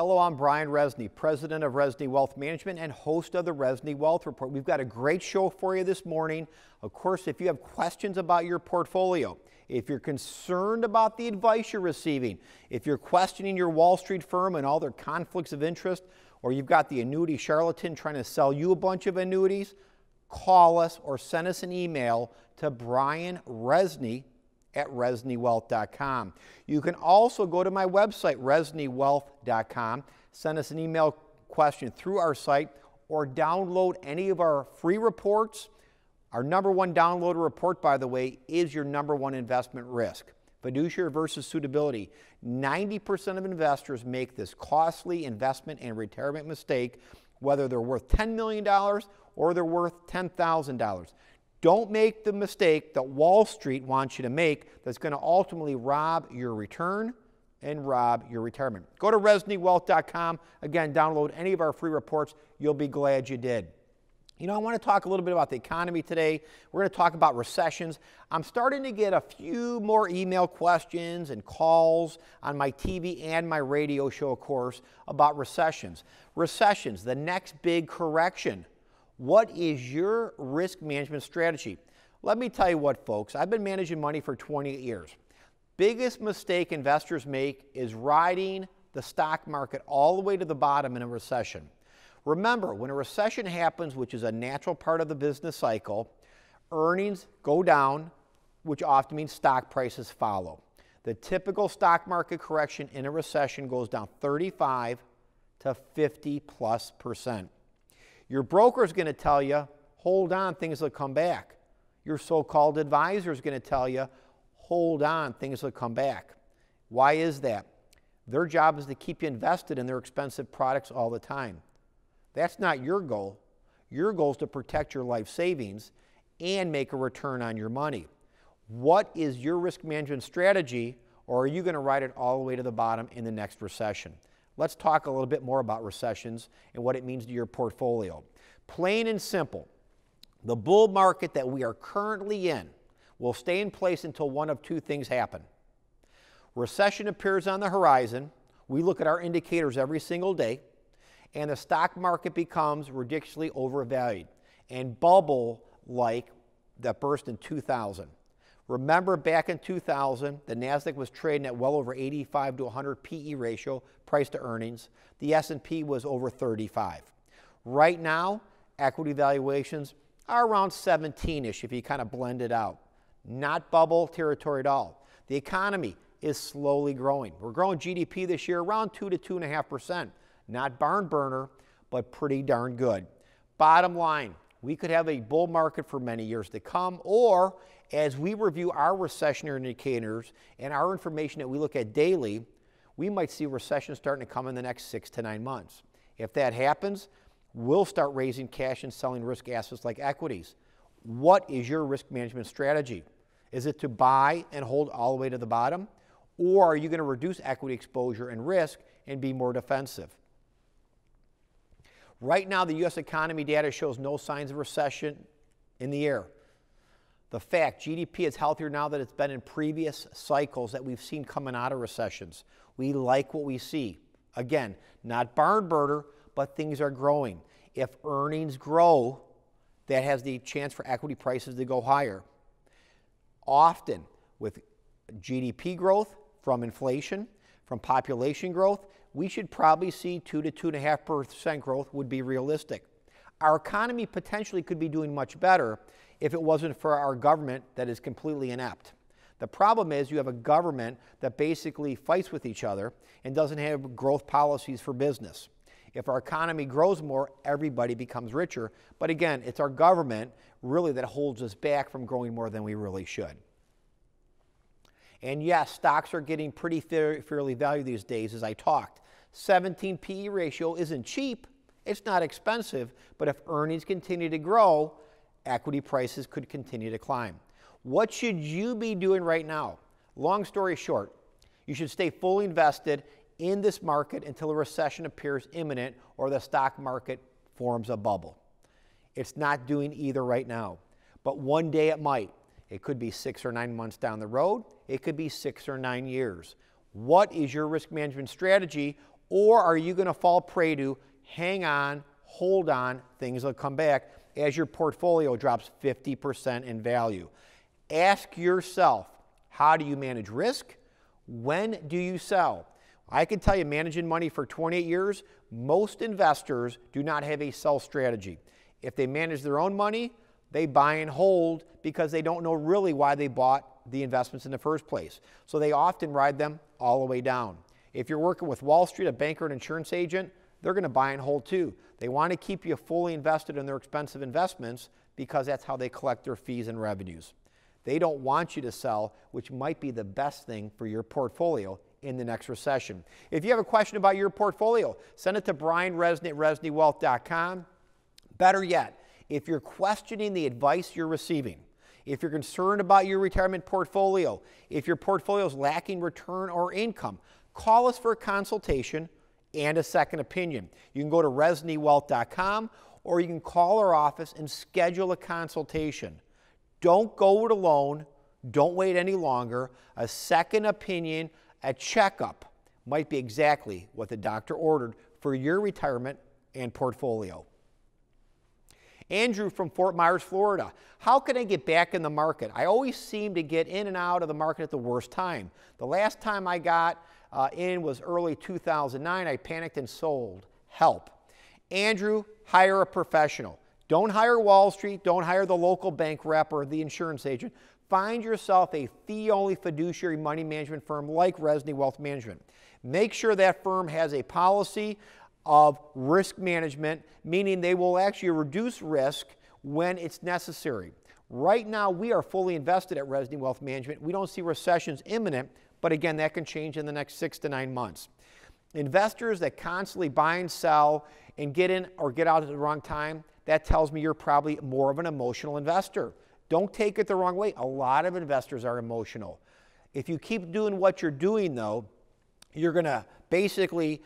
Hello, I'm Brian Rezny, president of Rezny Wealth Management and host of the Rezny Wealth Report. We've got a great show for you this morning. Of course, if you have questions about your portfolio, if you're concerned about the advice you're receiving, if you're questioning your Wall Street firm and all their conflicts of interest, or you've got the annuity charlatan trying to sell you a bunch of annuities, call us or send us an email to Brian Rezny at ReznyWealth.com. You can also go to my website, ReznyWealth.com, send us an email question through our site, or download any of our free reports. Our number one downloaded report, by the way, is your number one investment risk. Fiduciary versus suitability. 90% of investors make this costly investment and retirement mistake, whether they're worth $10 million or they're worth $10,000. Don't make the mistake that Wall Street wants you to make that's going to ultimately rob your return and rob your retirement. Go to ReznyWealth.com. Again, download any of our free reports. You'll be glad you did. You know, I want to talk a little bit about the economy today. We're going to talk about recessions. I'm starting to get a few more email questions and calls on my TV and my radio show, of course, about recessions. Recessions, the next big correction. What is your risk management strategy? Let me tell you what, folks. I've been managing money for 28 years. Biggest mistake investors make is riding the stock market all the way to the bottom in a recession. Remember, when a recession happens, which is a natural part of the business cycle, earnings go down, which often means stock prices follow. The typical stock market correction in a recession goes down 35 to 50+%. Your broker is going to tell you, hold on, things will come back. Your so-called advisor is going to tell you, hold on, things will come back. Why is that? Their job is to keep you invested in their expensive products all the time. That's not your goal. Your goal is to protect your life savings and make a return on your money. What is your risk management strategy, or are you going to ride it all the way to the bottom in the next recession? Let's talk a little bit more about recessions and what it means to your portfolio. Plain and simple, the bull market that we are currently in will stay in place until one of two things happen. Recession appears on the horizon. We look at our indicators every single day, and the stock market becomes ridiculously overvalued and bubble-like that burst in 2000. Remember, back in 2000, the NASDAQ was trading at well over 85 to 100 PE ratio, price to earnings. The S&P was over 35. Right now, equity valuations are around 17-ish if you kind of blend it out. Not bubble territory at all. The economy is slowly growing. We're growing GDP this year around 2 to 2.5%. Not barn burner, but pretty darn good. Bottom line, we could have a bull market for many years to come, or as we review our recessionary indicators and our information that we look at daily, we might see recession starting to come in the next 6 to 9 months. If that happens, we'll start raising cash and selling risk assets like equities. What is your risk management strategy? Is it to buy and hold all the way to the bottom? Or are you going to reduce equity exposure and risk and be more defensive? Right now, the U.S. economy data shows no signs of recession in the air. The fact, GDP is healthier now than it's been in previous cycles that we've seen coming out of recessions. We like what we see. Again, not barn burner, but things are growing. If earnings grow, that has the chance for equity prices to go higher. Often, with GDP growth from inflation, from population growth, we should probably see 2 to 2.5% growth would be realistic. Our economy potentially could be doing much better if it wasn't for our government that is completely inept. The problem is you have a government that basically fights with each other and doesn't have growth policies for business. If our economy grows more, everybody becomes richer. But again, it's our government really that holds us back from growing more than we really should. And yes, stocks are getting pretty fairly valued these days, as I talked. 17 PE ratio isn't cheap. It's not expensive. But if earnings continue to grow, equity prices could continue to climb. What should you be doing right now? Long story short, you should stay fully invested in this market until a recession appears imminent or the stock market forms a bubble. It's not doing either right now, but one day it might. It could be 6 or 9 months down the road. It could be 6 or 9 years. What is your risk management strategy, Or are you going to fall prey to hang on, hold on, things will come back as your portfolio drops 50% in value? Ask yourself, how do you manage risk? When do you sell? I can tell you, managing money for 28 years, most investors do not have a sell strategy. If they manage their own money, they buy and hold because they don't know really why they bought the investments in the first place. So they often ride them all the way down. If you're working with Wall Street, a banker, an insurance agent, they're going to buy and hold too. They want to keep you fully invested in their expensive investments because that's how they collect their fees and revenues. They don't want you to sell, which might be the best thing for your portfolio in the next recession. If you have a question about your portfolio, send it to Brian Rezny at ReznyWealth.com. Better yet, if you're questioning the advice you're receiving, if you're concerned about your retirement portfolio, if your portfolio is lacking return or income, call us for a consultation and a second opinion. You can go to ReznyWealth.com or you can call our office and schedule a consultation. Don't go it alone. Don't wait any longer. A second opinion, a checkup might be exactly what the doctor ordered for your retirement and portfolio. Andrew from Fort Myers, Florida. How can I get back in the market? I always seem to get in and out of the market at the worst time. The last time I got in was early 2009. I panicked and sold. Help. Andrew, hire a professional. Don't hire Wall Street. Don't hire the local bank rep or the insurance agent. Find yourself a fee-only fiduciary money management firm like Rezny Wealth Management. Make sure that firm has a policy of risk management, meaning they will actually reduce risk when it's necessary. Right now, we are fully invested at Rezny Wealth Management. We don't see recessions imminent, but again, that can change in the next 6 to 9 months. Investors that constantly buy and sell and get in or get out at the wrong time, that tells me you're probably more of an emotional investor. Don't take it the wrong way. A lot of investors are emotional. If you keep doing what you're doing, though, you're going to basically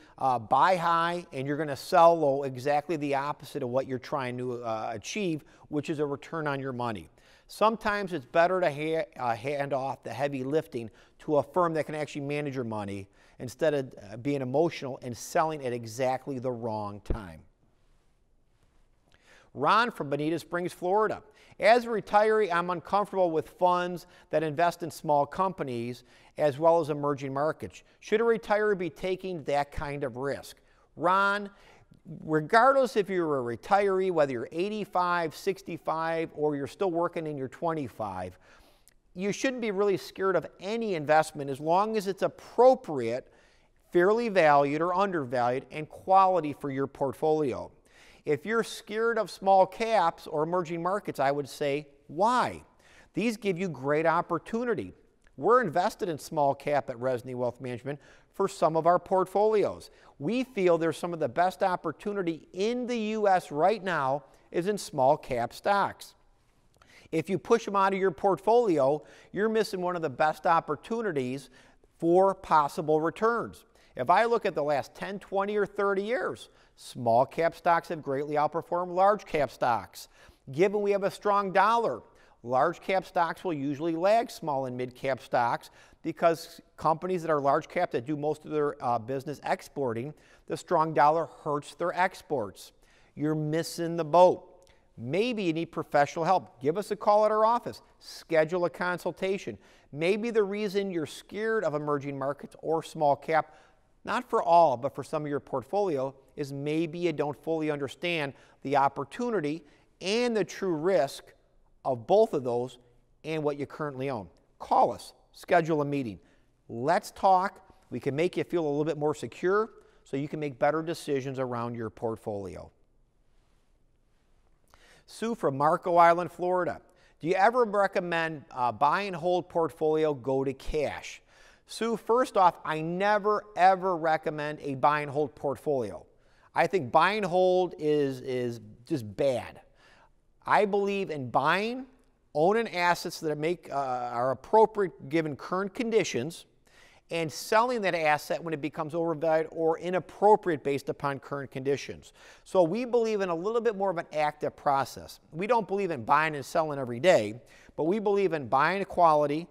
buy high and you're going to sell low, exactly the opposite of what you're trying to achieve, which is a return on your money. Sometimes it's better to hand off the heavy lifting to a firm that can actually manage your money instead of being emotional and selling at exactly the wrong time. Ron from Bonita Springs, Florida. As a retiree, I'm uncomfortable with funds that invest in small companies as well as emerging markets. Should a retiree be taking that kind of risk? Ron, regardless if you're a retiree, whether you're 85, 65, or you're still working in your 25, you shouldn't be really scared of any investment as long as it's appropriate, fairly valued or undervalued, and quality for your portfolio. If you're scared of small caps or emerging markets, I would say, why? These give you great opportunity. We're invested in small cap at Rezny Wealth Management for some of our portfolios. We feel there's some of the best opportunity in the U.S. right now is in small cap stocks. If you push them out of your portfolio, you're missing one of the best opportunities for possible returns. If I look at the last 10, 20, or 30 years, small cap stocks have greatly outperformed large cap stocks. Given we have a strong dollar, large cap stocks will usually lag small and mid cap stocks because companies that are large cap that do most of their business exporting, the strong dollar hurts their exports. You're missing the boat. Maybe you need professional help. Give us a call at our office. Schedule a consultation. Maybe the reason you're scared of emerging markets or small cap, not for all, but for some of your portfolio, is maybe you don't fully understand the opportunity and the true risk of both of those and what you currently own. Call us, schedule a meeting. Let's talk. We can make you feel a little bit more secure so you can make better decisions around your portfolio. Sue from Marco Island, Florida. Do you ever recommend buy and hold portfolio go to cash? Sue, first off, I never ever recommend a buy and hold portfolio. I think buy and hold is just bad. I believe in buying, owning assets that are appropriate given current conditions, and selling that asset when it becomes overvalued or inappropriate based upon current conditions. So we believe in a little bit more of an active process. We don't believe in buying and selling every day, but we believe in buying a quality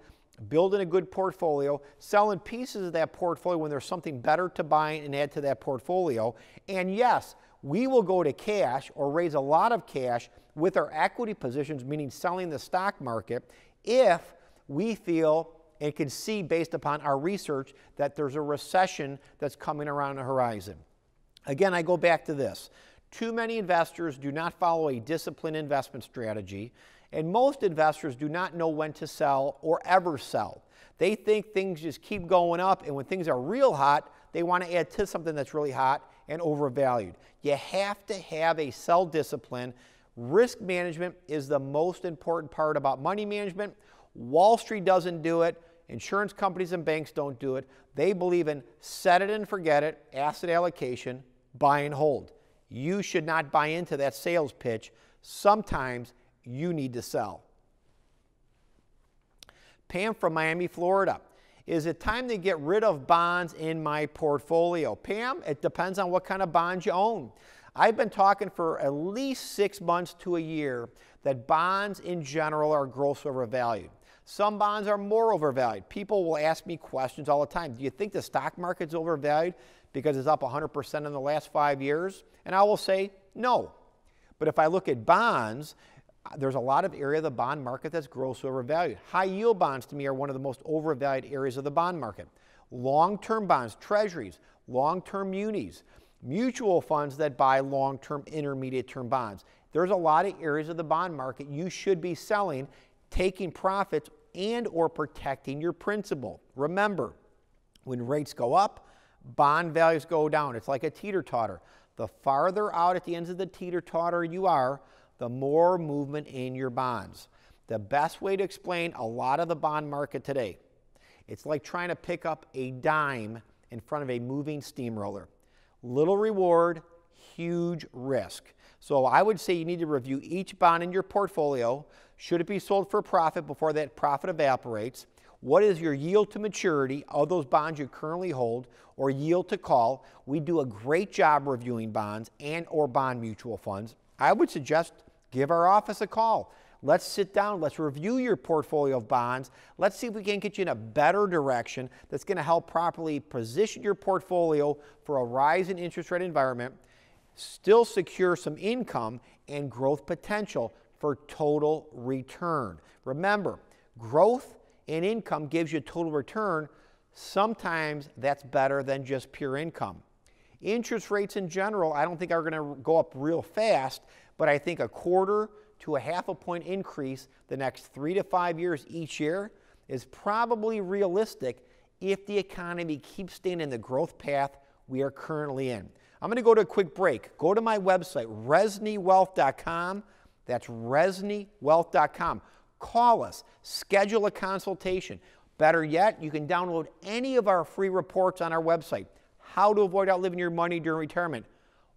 building a good portfolio, selling pieces of that portfolio when there's something better to buy and add to that portfolio. And yes, we will go to cash or raise a lot of cash with our equity positions, meaning selling the stock market, if we feel and can see based upon our research that there's a recession that's coming around the horizon. Again, I go back to this. Too many investors do not follow a disciplined investment strategy, and most investors do not know when to sell or ever sell. They think things just keep going up, and when things are real hot, they want to add to something that's really hot and overvalued. You have to have a sell discipline. Risk management is the most important part about money management. Wall Street doesn't do it. Insurance companies and banks don't do it. They believe in set it and forget it, asset allocation, buy and hold. You should not buy into that sales pitch. Sometimes you need to sell. Pam from Miami, Florida. Is it time to get rid of bonds in my portfolio? Pam, it depends on what kind of bonds you own. I've been talking for at least 6 months to a year that bonds in general are gross overvalued. Some bonds are more overvalued. People will ask me questions all the time. Do you think the stock market's overvalued because it's up 100% in the last 5 years? And I will say no. But if I look at bonds, there's a lot of area of the bond market that's gross overvalued. High yield bonds to me are one of the most overvalued areas of the bond market. Long-term bonds, treasuries, long-term munis, mutual funds that buy long-term intermediate-term bonds. There's a lot of areas of the bond market you should be selling, taking profits and or protecting your principal. Remember, when rates go up, bond values go down. It's like a teeter-totter. The farther out at the ends of the teeter-totter you are, the more movement in your bonds. The best way to explain a lot of the bond market today, it's like trying to pick up a dime in front of a moving steamroller. Little reward, huge risk. So I would say you need to review each bond in your portfolio. Should it be sold for profit before that profit evaporates? What is your yield to maturity of those bonds you currently hold, or yield to call? We do a great job reviewing bonds and or bond mutual funds. I would suggest give our office a call. Let's sit down. Let's review your portfolio of bonds. Let's see if we can get you in a better direction that's going to help properly position your portfolio for a rise in interest rate environment, still secure some income and growth potential for total return. Remember, growth and income gives you total return. Sometimes that's better than just pure income. Interest rates in general, I don't think are going to go up real fast, but I think 1/4 to 1/2 point increase the next 3 to 5 years each year is probably realistic if the economy keeps staying in the growth path we are currently in. I'm going to go to a quick break. Go to my website, ReznyWealth.com. That's ReznyWealth.com. Call us. Schedule a consultation. Better yet, you can download any of our free reports on our website. How to avoid outliving your money during retirement,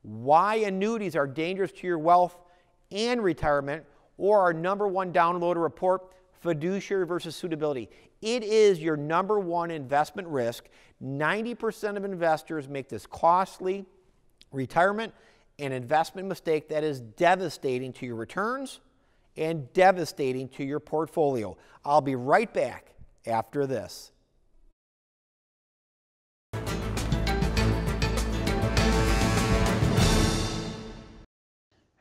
why annuities are dangerous to your wealth and retirement, or our #1 downloader report, fiduciary versus suitability. It is your #1 investment risk. 90% of investors make this costly retirement and investment mistake that is devastating to your returns and devastating to your portfolio. I'll be right back after this.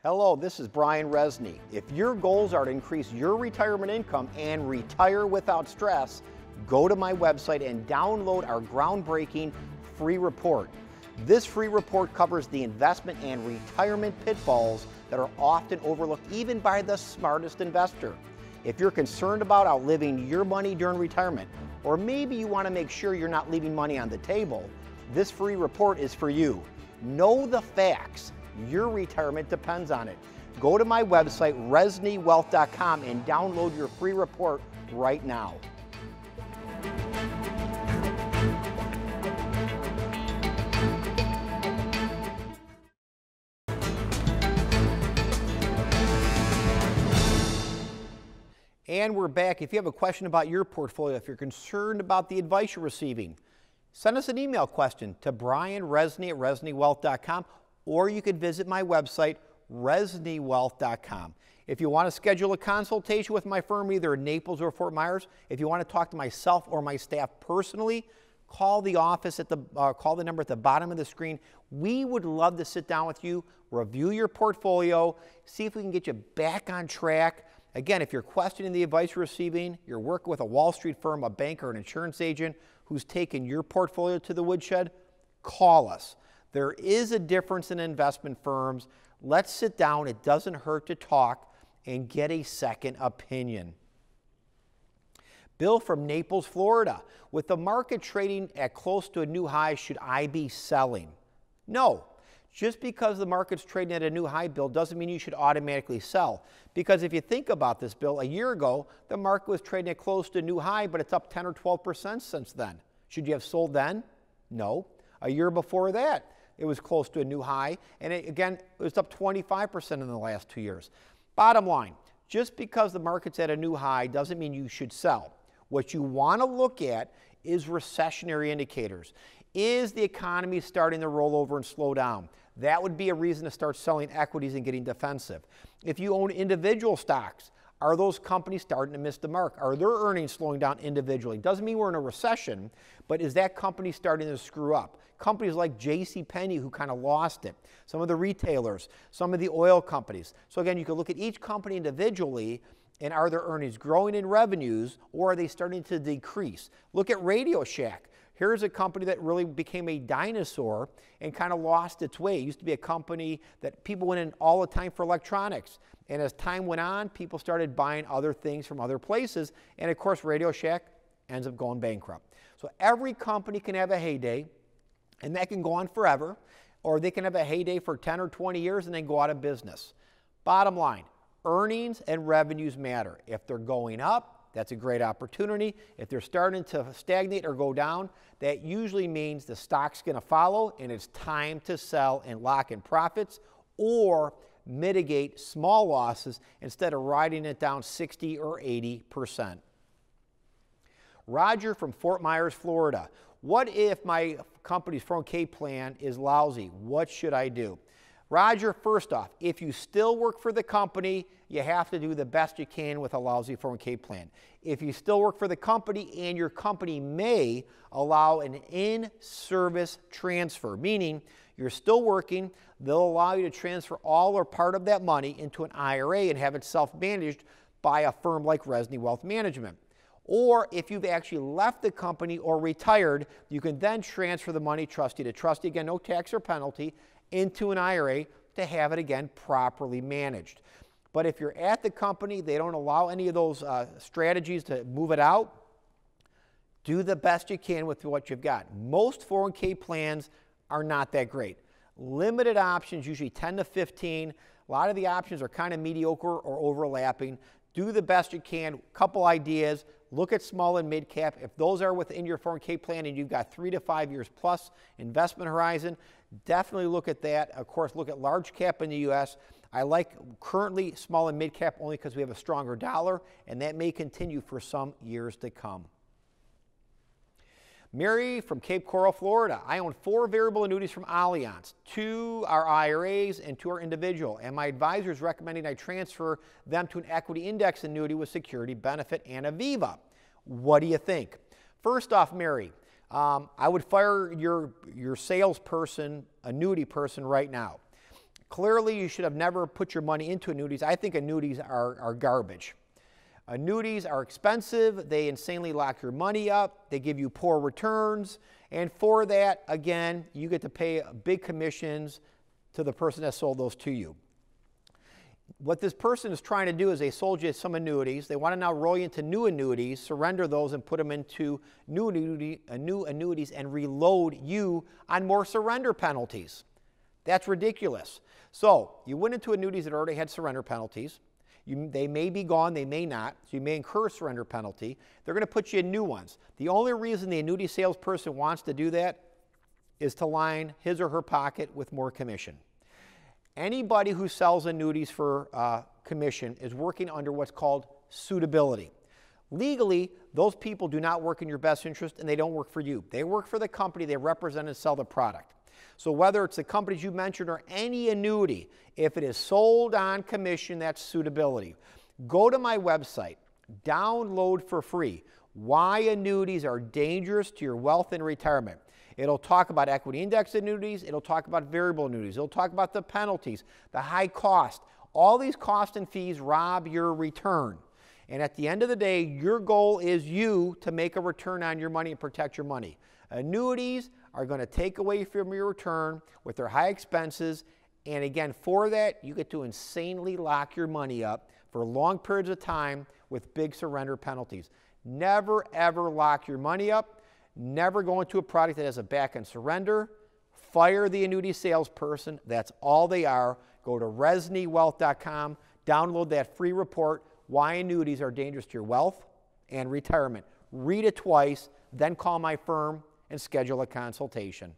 Hello, this is Brian Rezny. If your goals are to increase your retirement income and retire without stress, go to my website and download our groundbreaking free report. This free report covers the investment and retirement pitfalls that are often overlooked even by the smartest investor. If you're concerned about outliving your money during retirement, or maybe you want to make sure you're not leaving money on the table, this free report is for you. Know the facts. Your retirement depends on it. Go to my website, ReznyWealth.com, and download your free report right now. And we're back. If you have a question about your portfolio, if you're concerned about the advice you're receiving, send us an email question to brianrezny@ReznyWealth.com, or you could visit my website, ReznyWealth.com. If you want to schedule a consultation with my firm, either in Naples or Fort Myers, if you want to talk to myself or my staff personally, call the office at call the number at the bottom of the screen. We would love to sit down with you, review your portfolio, see if we can get you back on track. Again, if you're questioning the advice you're receiving, you're working with a Wall Street firm, a banker, an insurance agent who's taken your portfolio to the woodshed, call us. There is a difference in investment firms. Let's sit down. It doesn't hurt to talk and get a second opinion. Bill from Naples, Florida. With the market trading at close to a new high, should I be selling? No. Just because the market's trading at a new high, Bill, doesn't mean you should automatically sell. Because if you think about this, Bill, a year ago, the market was trading at close to a new high, but it's up 10 or 12% since then. Should you have sold then? No. A year before that, it was close to a new high, and again, it was up 25% in the last 2 years. Bottom line, just because the market's at a new high doesn't mean you should sell. What you want to look at is recessionary indicators. Is the economy starting to roll over and slow down? That would be a reason to start selling equities and getting defensive. If you own individual stocks, are those companies starting to miss the mark? Are their earnings slowing down individually? Doesn't mean we're in a recession, but is that company starting to screw up? Companies like JCPenney who kind of lost it, some of the retailers, some of the oil companies. So again, you can look at each company individually and are their earnings growing in revenues or are they starting to decrease? Look at Radio Shack. Here's a company that really became a dinosaur and kind of lost its way. It used to be a company that people went in all the time for electronics. And as time went on, people started buying other things from other places. And of course, Radio Shack ends up going bankrupt. So every company can have a heyday, and that can go on forever, or they can have a heyday for 10 or 20 years and then go out of business. Bottom line, earnings and revenues matter. If they're going up, that's a great opportunity. If they're starting to stagnate or go down, that usually means the stock's going to follow and it's time to sell and lock in profits or mitigate small losses instead of riding it down 60 or 80%. Roger from Fort Myers, Florida. What if my company's 401k plan is lousy? What should I do? Roger, first off, if you still work for the company, you have to do the best you can with a lousy 401k plan. If you still work for the company and your company may allow an in-service transfer, meaning you're still working, they'll allow you to transfer all or part of that money into an IRA and have it self-managed by a firm like Rezny Wealth Management. Or if you've actually left the company or retired, you can then transfer the money trustee to trustee, again, no tax or penalty, into an IRA to have it again properly managed. But if you're at the company, they don't allow any of those strategies to move it out, do the best you can with what you've got. Most 401k plans are not that great. Limited options, usually 10 to 15. A lot of the options are kind of mediocre or overlapping. Do the best you can. Couple ideas. Look at small and mid cap. If those are within your 401k plan and you've got 3 to 5 years plus investment horizon, definitely look at that. Of course, look at large cap in the U.S. I like currently small and mid cap only because we have a stronger dollar, and that may continue for some years to come. Mary from Cape Coral, Florida. I own 4 variable annuities from Allianz. 2 are IRAs and 2 are individual, and my advisor is recommending I transfer them to an equity index annuity with security benefit and Aviva. What do you think? First off, Mary, I would fire your salesperson, annuity person right now. Clearly, you should have never put your money into annuities. I think annuities are garbage. Annuities are expensive. They insanely lock your money up. They give you poor returns. And for that, again, you get to pay big commissions to the person that sold those to you. What this person is trying to do is they sold you some annuities. They want to now roll you into new annuities, surrender those, and put them into new annuities and reload you on more surrender penalties. That's ridiculous. So you went into annuities that already had surrender penalties. They may be gone, they may not, so you may incur a surrender penalty. They're going to put you in new ones. The only reason the annuity salesperson wants to do that is to line his or her pocket with more commission. Anybody who sells annuities for commission is working under what's called suitability. Legally, those people do not work in your best interest and they don't work for you. They work for the company they represent and sell the product. So whether it's the companies you mentioned or any annuity, if it is sold on commission, that's suitability. Go to my website, download for free Why Annuities Are Dangerous to Your Wealth and Retirement. It'll talk about equity index annuities. It'll talk about variable annuities. It'll talk about the penalties, the high cost. All these costs and fees rob your return. And at the end of the day, your goal is you to make a return on your money and protect your money. Annuities are going to take away from your return with their high expenses. And again, for that, you get to insanely lock your money up for long periods of time with big surrender penalties. Never, ever lock your money up. Never go into a product that has a back-end surrender. Fire the annuity salesperson. That's all they are. Go to ReznyWealth.com. Download that free report, Why Annuities Are Dangerous to Your Wealth and Retirement. Read it twice, then call my firm and schedule a consultation.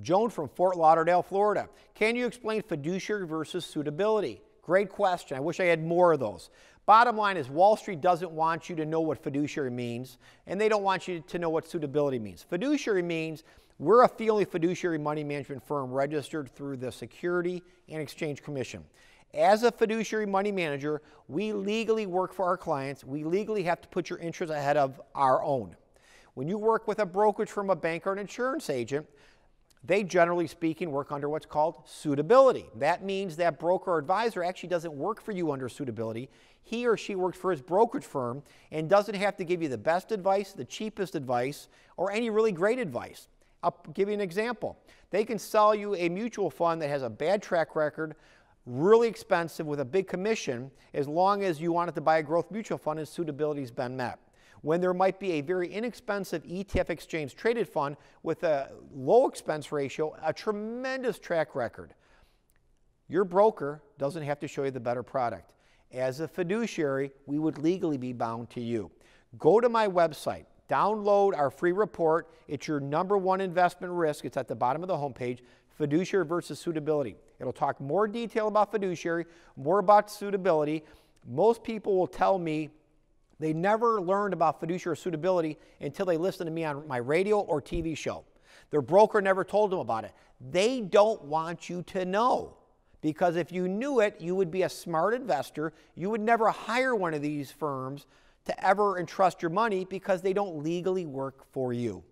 Joan from Fort Lauderdale, Florida. Can you explain fiduciary versus suitability? Great question. I wish I had more of those. Bottom line is Wall Street doesn't want you to know what fiduciary means, and they don't want you to know what suitability means. Fiduciary means we're a fee-only fiduciary money management firm registered through the Security and Exchange Commission. As a fiduciary money manager, we legally work for our clients. We legally have to put your interests ahead of our own. When you work with a brokerage firm, a bank, or an insurance agent, they generally speaking work under what's called suitability. That means that broker or advisor actually doesn't work for you under suitability. He or she works for his brokerage firm and doesn't have to give you the best advice, the cheapest advice, or any really great advice. I'll give you an example. They can sell you a mutual fund that has a bad track record, really expensive with a big commission, as long as you wanted to buy a growth mutual fund and suitability's been met. When there might be a very inexpensive ETF exchange traded fund with a low expense ratio, a tremendous track record, your broker doesn't have to show you the better product. As a fiduciary, we would legally be bound to you. Go to my website, download our free report. It's your #1 investment risk. It's at the bottom of the homepage, fiduciary versus suitability. It'll talk more detail about fiduciary, more about suitability. Most people will tell me they never learned about fiduciary suitability until they listened to me on my radio or TV show. Their broker never told them about it. They don't want you to know, because if you knew it, you would be a smart investor. You would never hire one of these firms to ever entrust your money because they don't legally work for you.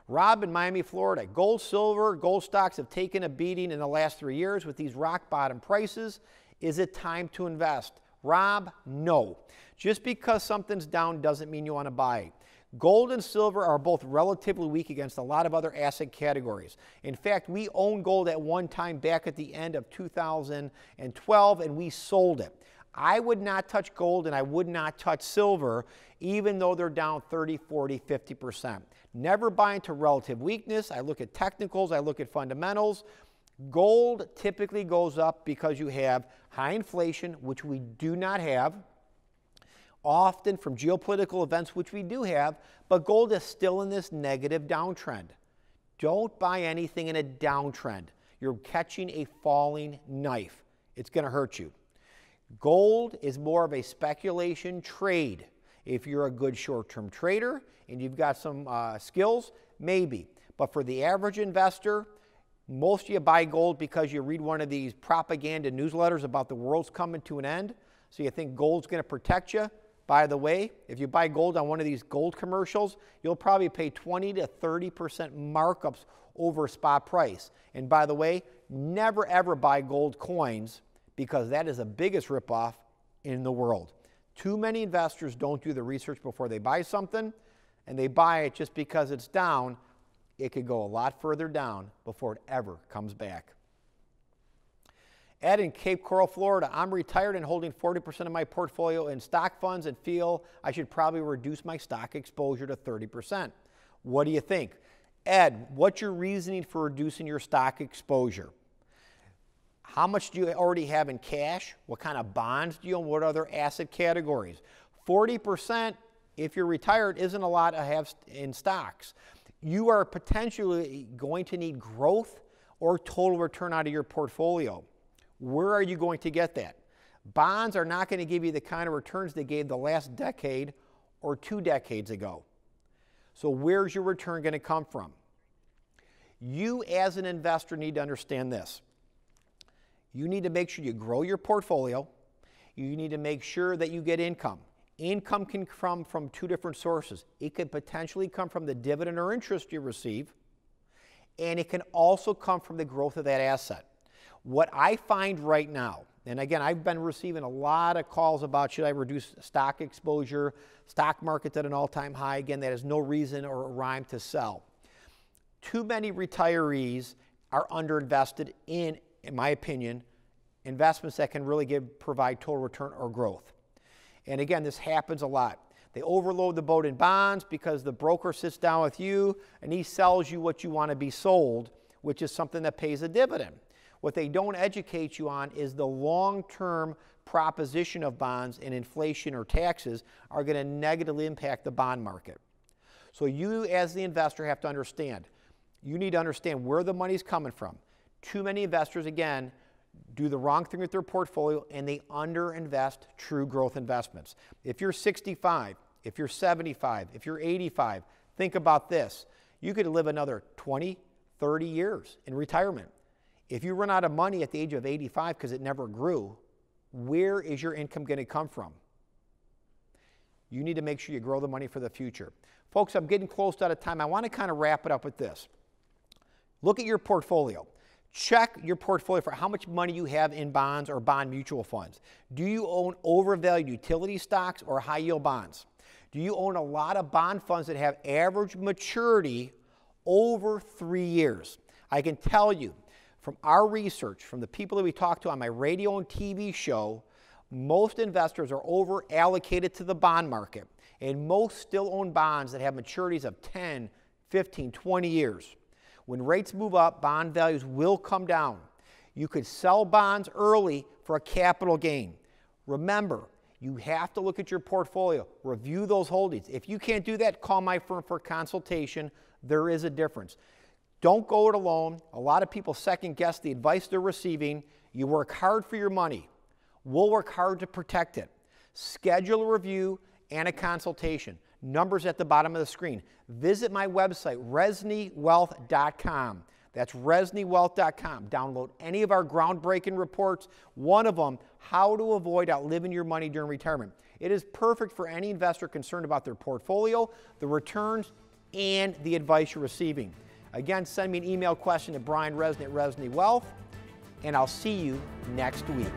Rob in Miami, Florida. Gold, silver, gold stocks have taken a beating in the last 3 years with these rock bottom prices. Is it time to invest? Rob, no. Just because something's down doesn't mean you want to buy. Gold and silver are both relatively weak against a lot of other asset categories. In fact, we owned gold at one time back at the end of 2012, and we sold it. I would not touch gold and I would not touch silver, even though they're down 30, 40, 50%. Never buy into relative weakness. I look at technicals. I look at fundamentals. Gold typically goes up because you have high inflation, which we do not have, often from geopolitical events, which we do have, but gold is still in this negative downtrend. Don't buy anything in a downtrend. You're catching a falling knife. It's going to hurt you. Gold is more of a speculation trade. If you're a good short-term trader and you've got some skills, maybe. But for the average investor, most of you buy gold because you read one of these propaganda newsletters about the world's coming to an end, so you think gold's going to protect you. By the way, if you buy gold on one of these gold commercials, you'll probably pay 20 to 30% markups over spot price. And by the way, never ever buy gold coins, because that is the biggest ripoff in the world. Too many investors don't do the research before they buy something, and they buy it just because it's down. It could go a lot further down before it ever comes back. Ed in Cape Coral, Florida. I'm retired and holding 40% of my portfolio in stock funds and feel I should probably reduce my stock exposure to 30%. What do you think? Ed, what's your reasoning for reducing your stock exposure? How much do you already have in cash? What kind of bonds do you own? What other asset categories? 40%, if you're retired, isn't a lot to have in stocks. You are potentially going to need growth or total return out of your portfolio. Where are you going to get that? Bonds are not going to give you the kind of returns they gave the last decade or 2 decades ago. So where's your return going to come from? You as an investor need to understand this. You need to make sure you grow your portfolio. You need to make sure that you get income. Income can come from two different sources. It could potentially come from the dividend or interest you receive, and it can also come from the growth of that asset. What I find right now, and again, I've been receiving a lot of calls about should I reduce stock exposure, stock market's at an all-time high. Again, that is no reason or a rhyme to sell. Too many retirees are underinvested in my opinion, investments that can really provide total return or growth. And again, this happens a lot. They overload the boat in bonds because the broker sits down with you and he sells you what you want to be sold, which is something that pays a dividend. What they don't educate you on is the long-term proposition of bonds, and inflation or taxes are going to negatively impact the bond market. So you as the investor have to understand. You need to understand where the money's coming from. Too many investors, again, do the wrong thing with their portfolio and they underinvest true growth investments. If you're 65, if you're 75, if you're 85, think about this. You could live another 20, 30 years in retirement. If you run out of money at the age of 85 because it never grew, where is your income going to come from? You need to make sure you grow the money for the future. Folks, I'm getting close out of time. I want to kind of wrap it up with this. Look at your portfolio. Check your portfolio for how much money you have in bonds or bond mutual funds. Do you own overvalued utility stocks or high-yield bonds? Do you own a lot of bond funds that have average maturity over 3 years? I can tell you from our research, from the people that we talk to on my radio and TV show, most investors are over-allocated to the bond market, and most still own bonds that have maturities of 10, 15, 20 years. When rates move up, bond values will come down. You could sell bonds early for a capital gain. Remember, you have to look at your portfolio, review those holdings. If you can't do that, call my firm for a consultation. There is a difference. Don't go it alone. A lot of people second guess the advice they're receiving. You work hard for your money. We'll work hard to protect it. Schedule a review and a consultation. Numbers at the bottom of the screen. Visit my website, reznywealth.com. That's reznywealth.com. Download any of our groundbreaking reports. One of them, how to avoid outliving your money during retirement. It is perfect for any investor concerned about their portfolio, the returns, and the advice you're receiving. Again, send me an email question to Brian Rezny at Rezny Wealth, and I'll see you next week.